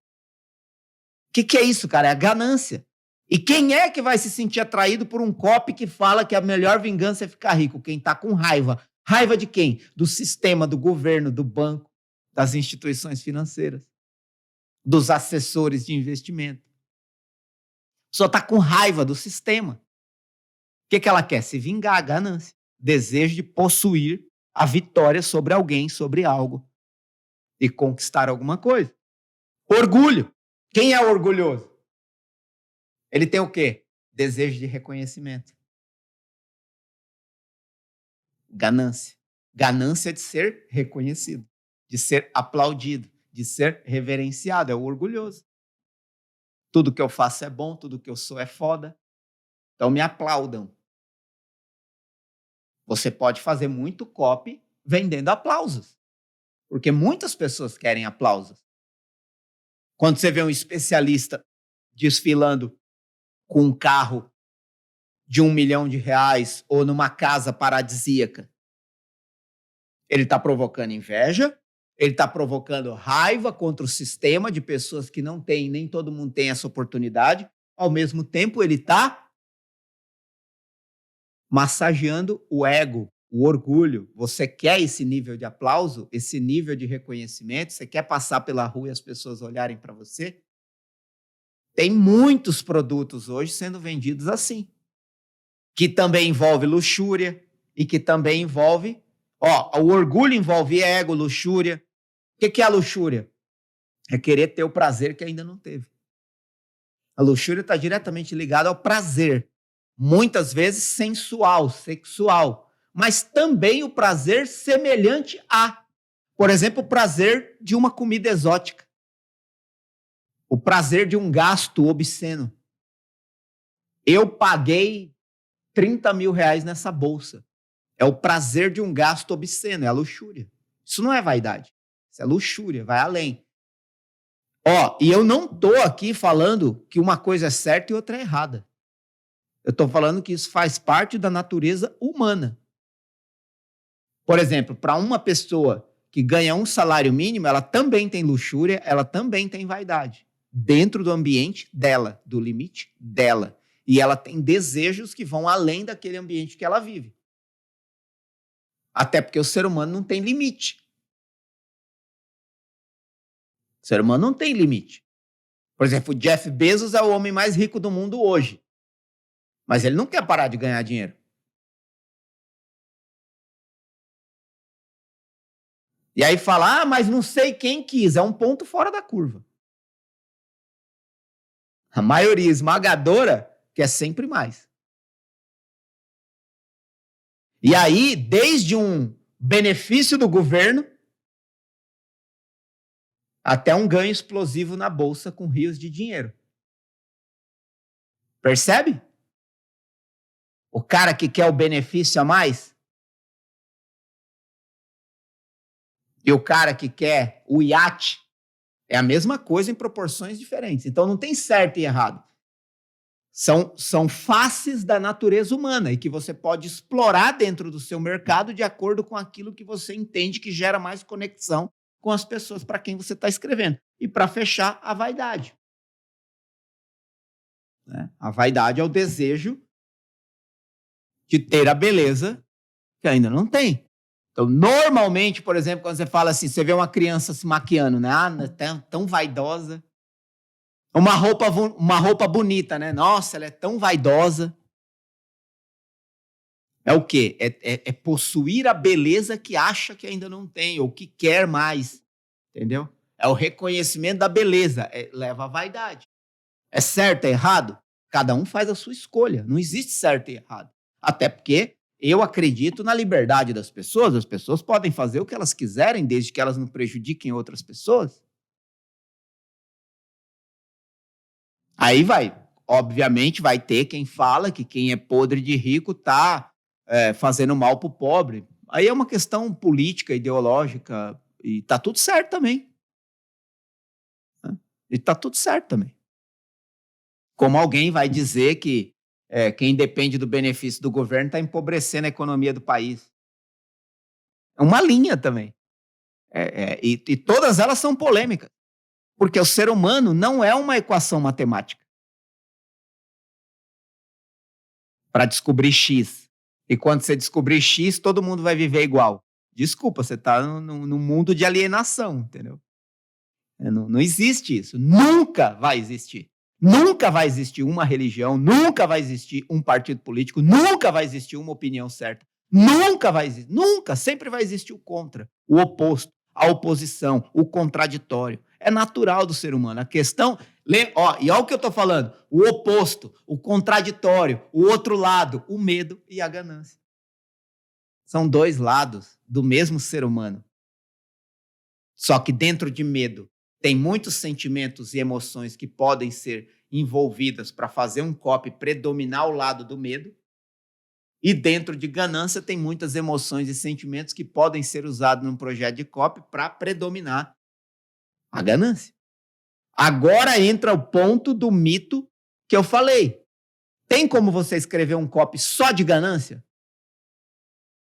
O que é isso, cara? É a ganância. E quem é que vai se sentir atraído por um copy que fala que a melhor vingança é ficar rico? Quem está com raiva. Raiva de quem? Do sistema, do governo, do banco, das instituições financeiras, dos assessores de investimento. A pessoa está com raiva do sistema. O que ela quer? Se vingar, ganância. Desejo de possuir a vitória sobre alguém, sobre algo. E conquistar alguma coisa. Orgulho. Quem é orgulhoso? Ele tem o quê? Desejo de reconhecimento. Ganância. Ganância de ser reconhecido, de ser aplaudido, de ser reverenciado. É o orgulhoso. Tudo que eu faço é bom, tudo que eu sou é foda. Então me aplaudam. Você pode fazer muito copy vendendo aplausos. Porque muitas pessoas querem aplausos. Quando você vê um especialista desfilando com um carro de R$1 milhão ou numa casa paradisíaca, ele está provocando inveja, ele está provocando raiva contra o sistema de pessoas que não têm, nem todo mundo tem essa oportunidade. Ao mesmo tempo, ele está massageando o ego, o orgulho. Você quer esse nível de aplauso, esse nível de reconhecimento? Você quer passar pela rua e as pessoas olharem para você? Tem muitos produtos hoje sendo vendidos assim, que também envolve luxúria e que também envolve... o orgulho envolve ego, luxúria. O que é a luxúria? É querer ter o prazer que ainda não teve. A luxúria está diretamente ligada ao prazer, muitas vezes sensual, sexual, mas também o prazer semelhante a, por exemplo, o prazer de uma comida exótica, o prazer de um gasto obsceno. Eu paguei R$30 mil nessa bolsa. É o prazer de um gasto obsceno, é a luxúria. Isso não é vaidade, isso é luxúria, vai além. E eu não estou aqui falando que uma coisa é certa e outra é errada. Eu estou falando que isso faz parte da natureza humana. Por exemplo, para uma pessoa que ganha um salário mínimo, ela também tem luxúria, ela também tem vaidade. Dentro do ambiente dela, do limite dela. E ela tem desejos que vão além daquele ambiente que ela vive. Até porque o ser humano não tem limite. O ser humano não tem limite. Por exemplo, o Jeff Bezos é o homem mais rico do mundo hoje. Mas ele não quer parar de ganhar dinheiro. E aí fala, mas não sei quem quis. É um ponto fora da curva. A maioria esmagadora quer sempre mais. E aí, desde um benefício do governo até um ganho explosivo na bolsa com rios de dinheiro. Percebe? O cara que quer o benefício a mais e o cara que quer o iate é a mesma coisa em proporções diferentes. Então não tem certo e errado. São faces da natureza humana e que você pode explorar dentro do seu mercado de acordo com aquilo que você entende que gera mais conexão com as pessoas para quem você está escrevendo. E para fechar, a vaidade. A vaidade é o desejo de ter a beleza que ainda não tem. Então, normalmente, por exemplo, quando você fala assim, você vê uma criança se maquiando, né? Tão vaidosa. Uma roupa bonita, né? Nossa, ela é tão vaidosa. É o quê? É possuir a beleza que acha que ainda não tem, ou que quer mais. Entendeu? É o reconhecimento da beleza. Leva à vaidade. É certo, é errado? Cada um faz a sua escolha. Não existe certo e errado. Até porque eu acredito na liberdade das pessoas. As pessoas podem fazer o que elas quiserem, desde que elas não prejudiquem outras pessoas. Aí obviamente, vai ter quem fala que quem é podre de rico está fazendo mal para o pobre. Aí é uma questão política, ideológica, e está tudo certo também. E está tudo certo também. Como alguém vai dizer que quem depende do benefício do governo está empobrecendo a economia do país. É uma linha também. E todas elas são polêmicas. Porque o ser humano não é uma equação matemática para descobrir X. E quando você descobrir X, todo mundo vai viver igual. Desculpa, você está num mundo de alienação, entendeu? Não existe isso. Nunca vai existir. Nunca vai existir uma religião, nunca vai existir um partido político, nunca vai existir uma opinião certa. Nunca vai existir. Nunca. Sempre vai existir o contra, o oposto, a oposição, o contraditório. É natural do ser humano. A questão... e olha o que eu estou falando. O oposto, o contraditório, o outro lado, o medo e a ganância. São dois lados do mesmo ser humano. Só que dentro de medo tem muitos sentimentos e emoções que podem ser envolvidas para fazer um copy predominar o lado do medo. E dentro de ganância tem muitas emoções e sentimentos que podem ser usados num projeto de copy para predominar a ganância. Agora entra o ponto do mito que eu falei. Tem como você escrever um copy só de ganância?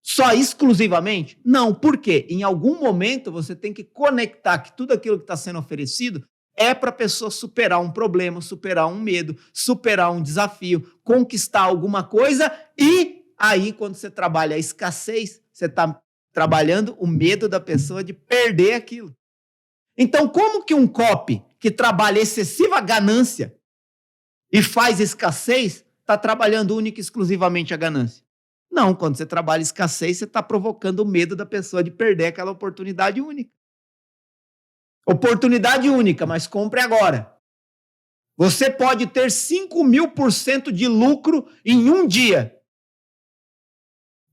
Só exclusivamente? Não. Por quê? Em algum momento você tem que conectar que tudo aquilo que está sendo oferecido é para a pessoa superar um problema, superar um medo, superar um desafio, conquistar alguma coisa. E aí, quando você trabalha a escassez, você está trabalhando o medo da pessoa de perder aquilo. Então, como que um copy que trabalha excessiva ganância e faz escassez está trabalhando única e exclusivamente a ganância? Não, quando você trabalha escassez, você está provocando o medo da pessoa de perder aquela oportunidade única. Oportunidade única, mas compre agora. Você pode ter 5.000% de lucro em um dia,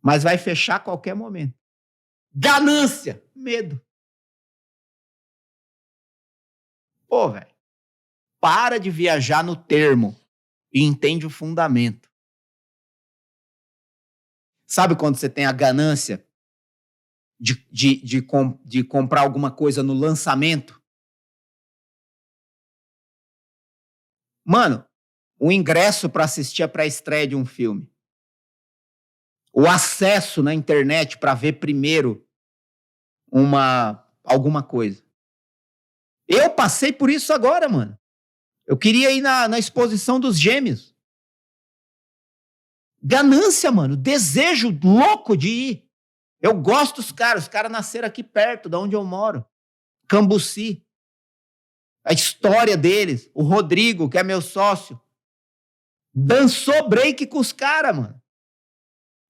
mas vai fechar a qualquer momento. Ganância, medo. Pô, velho, para de viajar no termo e entende o fundamento. Sabe quando você tem a ganância de comprar alguma coisa no lançamento? Mano, o ingresso para assistir a pré-estreia de um filme. O acesso na internet para ver primeiro alguma coisa. Eu passei por isso agora, mano. Eu queria ir na exposição dos Gêmeos. Ganância, mano. Desejo louco de ir. Eu gosto dos caras. Os caras nasceram aqui perto, de onde eu moro. Cambuci. A história deles. O Rodrigo, que é meu sócio, dançou break com os caras, mano.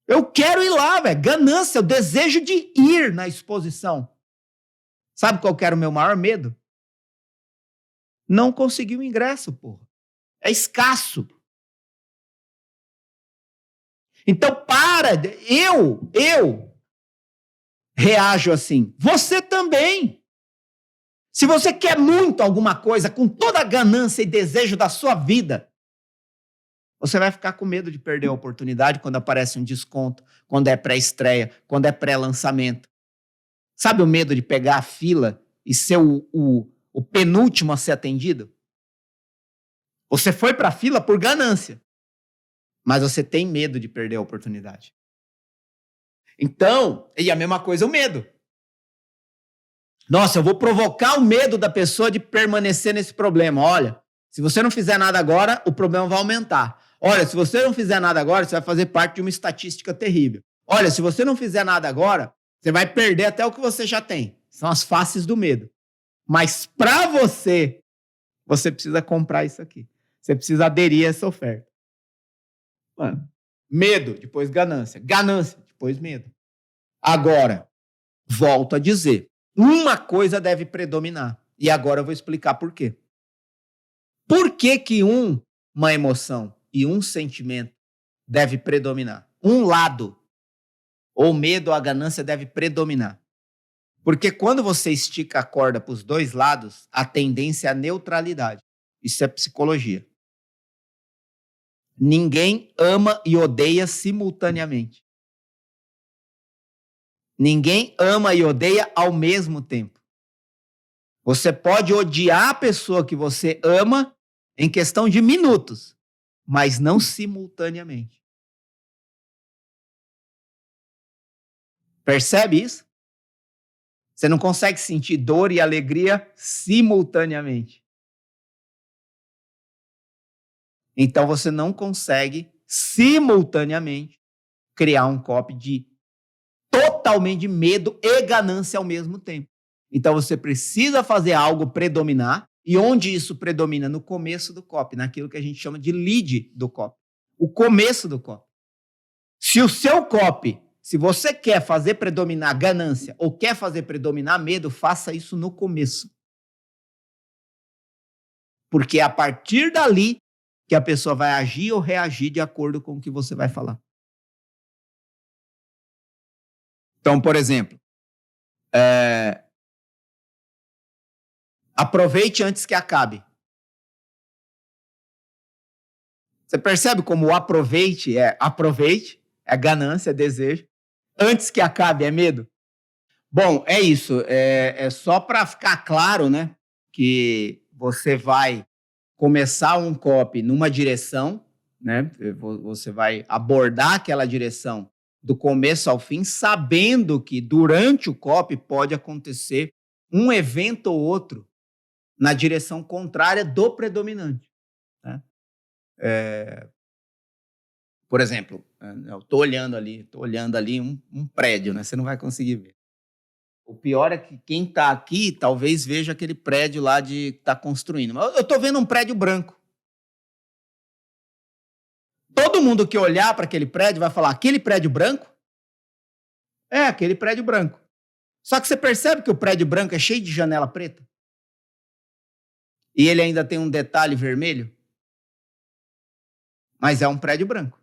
Eu quero ir lá, velho. Ganância, o desejo de ir na exposição. Sabe qual que era o meu maior medo? Não conseguir o ingresso, porra. É escasso. Então, eu reajo assim. Você também. Se você quer muito alguma coisa, com toda a ganância e desejo da sua vida, você vai ficar com medo de perder a oportunidade quando aparece um desconto, quando é pré-estreia, quando é pré-lançamento. Sabe o medo de pegar a fila e ser o penúltimo a ser atendido? Você foi para a fila por ganância, mas você tem medo de perder a oportunidade. Então, e a mesma coisa o medo. Nossa, eu vou provocar o medo da pessoa de permanecer nesse problema. Olha, se você não fizer nada agora, o problema vai aumentar. Olha, se você não fizer nada agora, você vai fazer parte de uma estatística terrível. Olha, se você não fizer nada agora, você vai perder até o que você já tem. São as faces do medo. Mas para você precisa comprar isso aqui. Você precisa aderir a essa oferta. Mano, medo, depois ganância. Ganância, depois medo. Agora, volto a dizer, uma coisa deve predominar. E agora eu vou explicar por quê. Por que que uma emoção e um sentimento deve predominar? Um lado, ou medo ou a ganância, deve predominar. Porque quando você estica a corda para os dois lados, a tendência é a neutralidade. Isso é psicologia. Ninguém ama e odeia simultaneamente. Ninguém ama e odeia ao mesmo tempo. Você pode odiar a pessoa que você ama em questão de minutos, mas não simultaneamente. Percebe isso? Você não consegue sentir dor e alegria simultaneamente. Então você não consegue simultaneamente criar um copy de totalmente de medo e ganância ao mesmo tempo. Então você precisa fazer algo predominar. E onde isso predomina? No começo do copy, naquilo que a gente chama de lead do copy. O começo do copy. Se o seu copy, se você quer fazer predominar ganância ou quer fazer predominar medo, faça isso no começo. Porque é a partir dali que a pessoa vai agir ou reagir de acordo com o que você vai falar. Então, por exemplo, aproveite antes que acabe. Você percebe como o aproveite, é ganância, é desejo. Antes que acabe é medo? Bom, é isso. É só para ficar claro, né? Que você vai começar um copy numa direção, né? Você vai abordar aquela direção do começo ao fim, sabendo que durante o copy pode acontecer um evento ou outro na direção contrária do predominante. Né? Por exemplo, eu estou olhando ali um prédio, né? Você não vai conseguir ver. O pior é que quem está aqui talvez veja aquele prédio lá de que está construindo. Mas eu estou vendo um prédio branco. Todo mundo que olhar para aquele prédio vai falar, aquele prédio branco? É, aquele prédio branco. Só que você percebe que o prédio branco é cheio de janela preta? E ele ainda tem um detalhe vermelho? Mas é um prédio branco.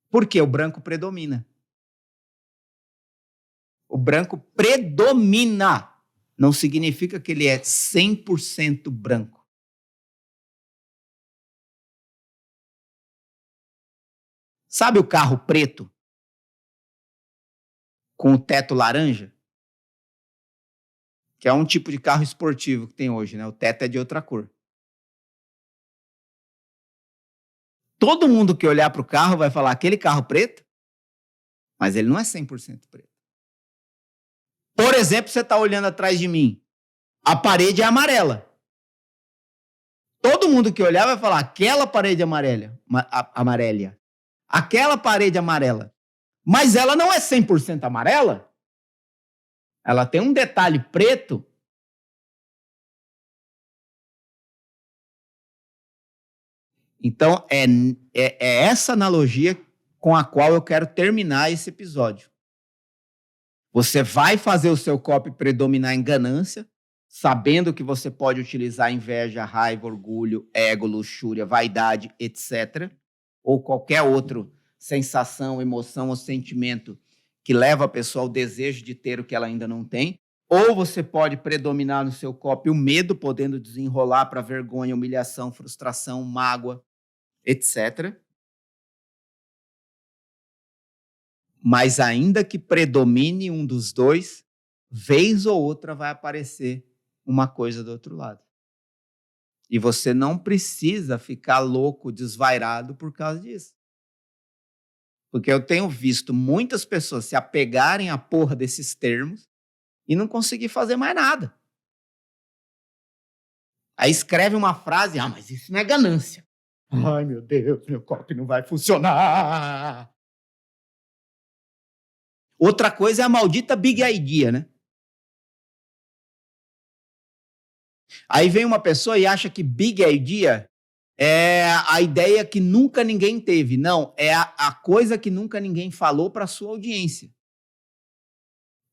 Por quê? O branco predomina. O branco predomina. Não significa que ele é 100% branco. Sabe o carro preto? Com o teto laranja? Que é um tipo de carro esportivo que tem hoje, né? O teto é de outra cor. Todo mundo que olhar para o carro vai falar, aquele carro preto? Mas ele não é 100% preto. Por exemplo, você está olhando atrás de mim. A parede é amarela. Todo mundo que olhar vai falar, aquela parede amarela. Aquela parede amarela. Mas ela não é 100% amarela. Ela tem um detalhe preto. Então, é essa analogia com a qual eu quero terminar esse episódio. Você vai fazer o seu copy predominar em ganância, sabendo que você pode utilizar inveja, raiva, orgulho, ego, luxúria, vaidade, etc. Ou qualquer outra sensação, emoção ou sentimento que leva a pessoa ao desejo de ter o que ela ainda não tem. Ou você pode predominar no seu copy o medo, podendo desenrolar para vergonha, humilhação, frustração, mágoa, etc. Mas ainda que predomine um dos dois, vez ou outra vai aparecer uma coisa do outro lado. E você não precisa ficar louco, desvairado por causa disso. Porque eu tenho visto muitas pessoas se apegarem à porra desses termos e não conseguir fazer mais nada. Aí escreve uma frase, mas isso não é ganância. Ai, meu Deus, meu copy não vai funcionar. Outra coisa é a maldita big idea, né? Aí vem uma pessoa e acha que big idea é a ideia que nunca ninguém teve. Não, é a coisa que nunca ninguém falou para a sua audiência.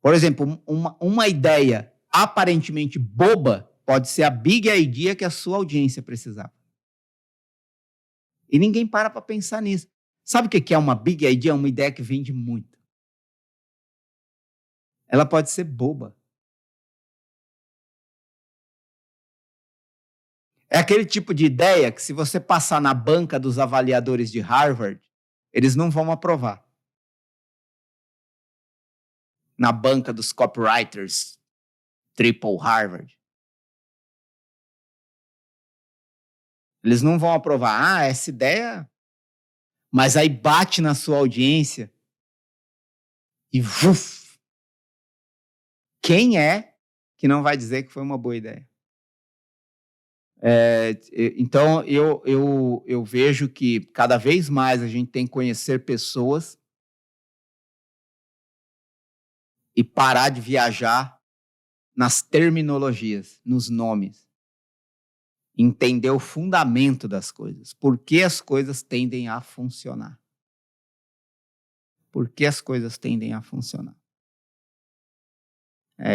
Por exemplo, uma ideia aparentemente boba pode ser a big idea que a sua audiência precisava. E ninguém para pensar nisso. Sabe o que é uma big idea? Uma ideia que vende muito. Ela pode ser boba. É aquele tipo de ideia que, se você passar na banca dos avaliadores de Harvard, eles não vão aprovar. Na banca dos copywriters Triple Harvard. Eles não vão aprovar. Ah, essa ideia... Mas aí bate na sua audiência e vuf! Quem é que não vai dizer que foi uma boa ideia? Então, eu vejo que cada vez mais a gente tem que conhecer pessoas e parar de viajar nas terminologias, nos nomes. Entender o fundamento das coisas. Por que as coisas tendem a funcionar? Por que as coisas tendem a funcionar?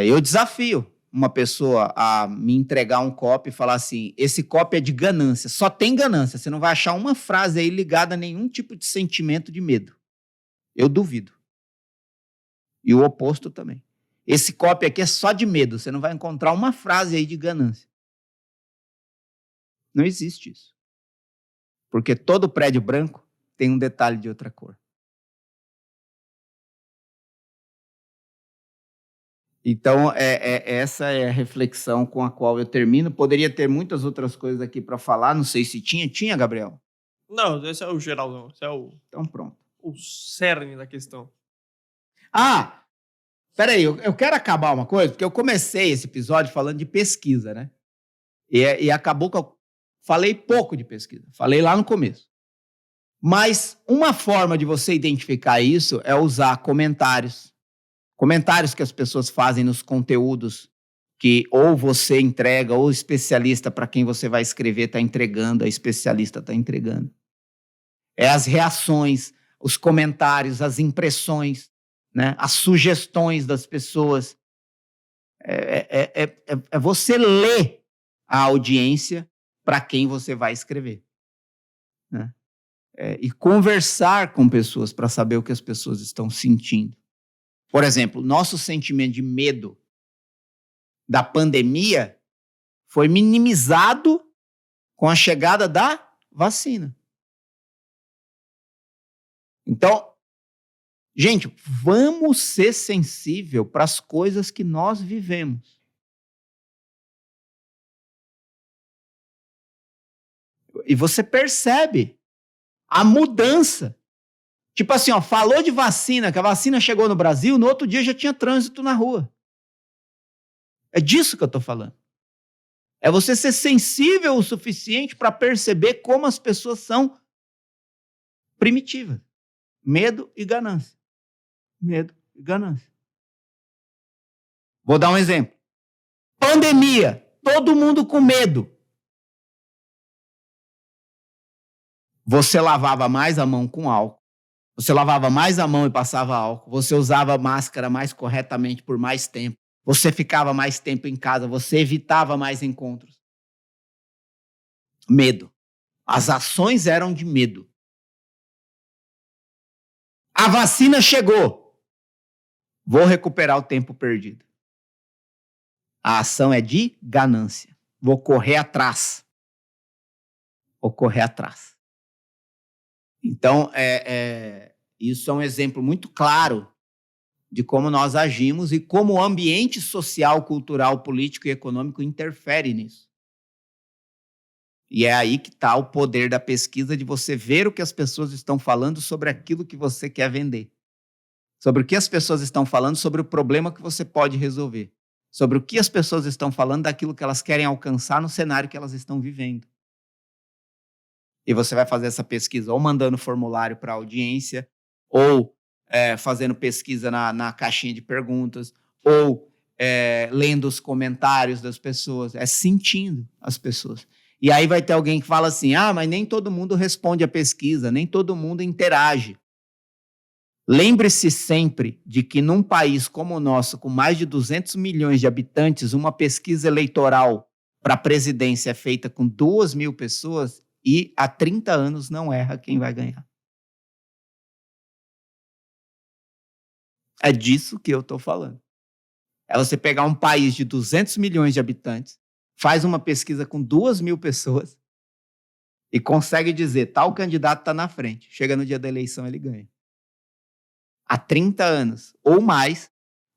Eu desafio uma pessoa a me entregar um copy e falar assim, esse copy é de ganância, só tem ganância, você não vai achar uma frase aí ligada a nenhum tipo de sentimento de medo. Eu duvido. E o oposto também. Esse copy aqui é só de medo, você não vai encontrar uma frase aí de ganância. Não existe isso. Porque todo prédio branco tem um detalhe de outra cor. Então, essa é a reflexão com a qual eu termino. Poderia ter muitas outras coisas aqui para falar, não sei se tinha. Tinha, Gabriel? Não, esse é o geralzão. Esse é Então, pronto. O cerne da questão. Ah, peraí, eu quero acabar uma coisa, porque eu comecei esse episódio falando de pesquisa, né? E acabou que eu falei pouco de pesquisa. Falei lá no começo. Mas uma forma de você identificar isso é usar comentários. Comentários que as pessoas fazem nos conteúdos que ou você entrega, ou o especialista para quem você vai escrever está entregando, a especialista está entregando. As reações, os comentários, as impressões, né? As sugestões das pessoas. É você ler a audiência para quem você vai escrever. Né? E conversar com pessoas para saber o que as pessoas estão sentindo. Por exemplo, nosso sentimento de medo da pandemia foi minimizado com a chegada da vacina. Então, gente, vamos ser sensível para as coisas que nós vivemos. E você percebe a mudança. Tipo assim, falou de vacina, que a vacina chegou no Brasil, no outro dia já tinha trânsito na rua. É disso que eu estou falando. É você ser sensível o suficiente para perceber como as pessoas são primitivas. Medo e ganância. Medo e ganância. Vou dar um exemplo. Pandemia. Todo mundo com medo. Você lavava mais a mão com álcool. Você lavava mais a mão e passava álcool. Você usava máscara mais corretamente por mais tempo. Você ficava mais tempo em casa. Você evitava mais encontros. Medo. As ações eram de medo. A vacina chegou. Vou recuperar o tempo perdido. A ação é de ganância. Vou correr atrás. Vou correr atrás. Então, isso é um exemplo muito claro de como nós agimos e como o ambiente social, cultural, político e econômico interfere nisso. E é aí que está o poder da pesquisa, de você ver o que as pessoas estão falando sobre aquilo que você quer vender. Sobre o que as pessoas estão falando sobre o problema que você pode resolver. Sobre o que as pessoas estão falando daquilo que elas querem alcançar no cenário que elas estão vivendo. E você vai fazer essa pesquisa ou mandando formulário para a audiência, ou fazendo pesquisa na caixinha de perguntas, ou lendo os comentários das pessoas, sentindo as pessoas. E aí vai ter alguém que fala assim, mas nem todo mundo responde a pesquisa, nem todo mundo interage. Lembre-se sempre de que num país como o nosso, com mais de 200 milhões de habitantes, uma pesquisa eleitoral para a presidência é feita com 2.000 pessoas E há 30 anos não erra quem vai ganhar. É disso que eu estou falando. É você pegar um país de 200 milhões de habitantes, faz uma pesquisa com 2.000 pessoas e consegue dizer, tal candidato está na frente. Chega no dia da eleição, ele ganha. Há 30 anos ou mais,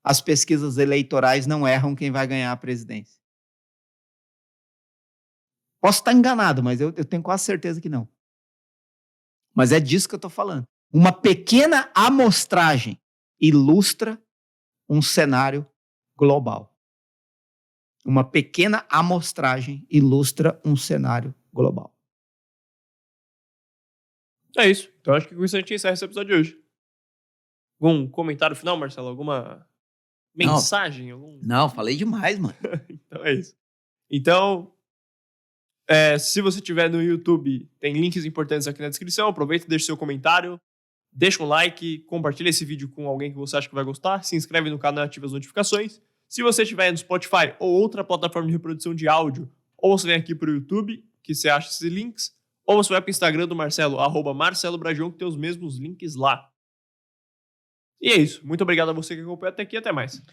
as pesquisas eleitorais não erram quem vai ganhar a presidência. Posso estar enganado, mas eu tenho quase certeza que não. Mas é disso que eu estou falando. Uma pequena amostragem ilustra um cenário global. Uma pequena amostragem ilustra um cenário global. É isso. Então acho que com isso a gente encerra esse episódio de hoje. Algum comentário final, Marcelo? Alguma mensagem? Não, falei demais, mano. Então é isso. Então, se você estiver no YouTube, tem links importantes aqui na descrição. Aproveita e deixa seu comentário. Deixa um like, compartilha esse vídeo com alguém que você acha que vai gostar. Se inscreve no canal e ativa as notificações. Se você estiver no Spotify ou outra plataforma de reprodução de áudio, ou você vem aqui para o YouTube, que você acha esses links, ou você vai para o Instagram do Marcelo, @MarceloBrajon, que tem os mesmos links lá. E é isso. Muito obrigado a você que acompanhou até aqui. Até mais.